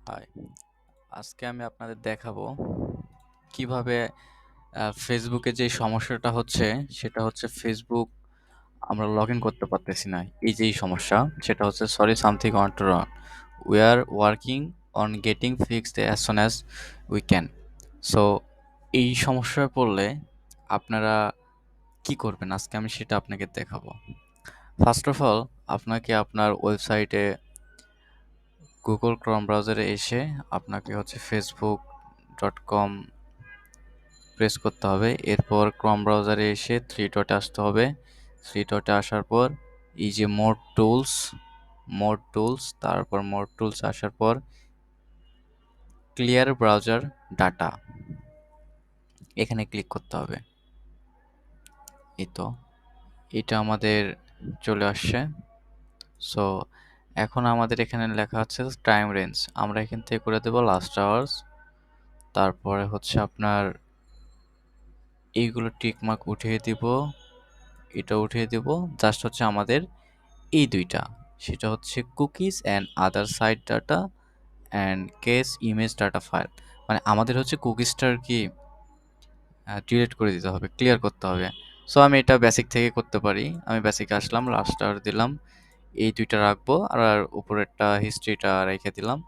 High, আজকে আমি আপনাদের দেখাবো কিভাবে ফেসবুকে যে সমস্যাটা হচ্ছে সেটা হচ্ছে ফেসবুক আমরা লগ ইন করতে পারতেছি না। এই যে সমস্যা সেটা হচ্ছে sorry something want to wrong, we are working on getting fixed as soon as we can. So এই সমস্যায় পড়লে আপনারা কি করবেন আজকে আমি সেটা আপনাকে দেখাবো। ফার্স্ট অফ অল আপনাকে আপনার ওয়েবসাইটে গুগল ক্রোম ব্রাউজারে এসে আপনাকে হচ্ছে facebook.com প্রেস করতে হবে। এরপর ক্রোম ব্রাউজারে এসে থ্রি ডটে আসতে হবে। থ্রি ডটে আসার পর এই যে মোর টুলস তারপর মোর টুলস আসার পর ক্লিয়ার ব্রাউজার ডাটা এখানে ক্লিক করতে হবে। এই তো এটা আমাদের চলে আসছে। সো এখন আমাদের এখানে লেখা আছে টাইম রেঞ্জ, আমরা এখান থেকে করে দেবো লাস্ট আওয়ার্স। তারপরে হচ্ছে আপনার এইগুলো টিকমার্ক উঠিয়ে দিব, এটা উঠিয়ে দিব। জাস্ট হচ্ছে আমাদের এই দুইটা, সেটা হচ্ছে cookies and other site data and cached image data file. মানে আমাদের হচ্ছে কুকিজটার কি ডিলিট করে দিতে হবে, ক্লিয়ার করতে হবে। সো আমি এটা বেসিক থেকে করতে পারি। আমি বেসিকে আসলাম, লাস্ট আওয়ার দিলাম, এই দুইটা রাখবো আর উপরেরটা হিস্ট্রিটা রেখে দিলাম।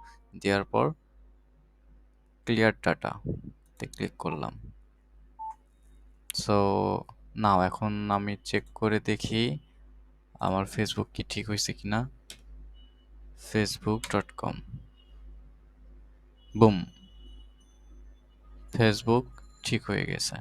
দেওয়ার পর ক্লিয়ার ডাটা তে ক্লিক করলাম। সো নাও এখন আমি চেক করে দেখি আমার ফেসবুক কি ঠিক হয়েছে কিনা। facebook.com, বুম, ফেসবুক ঠিক হয়ে গেছে।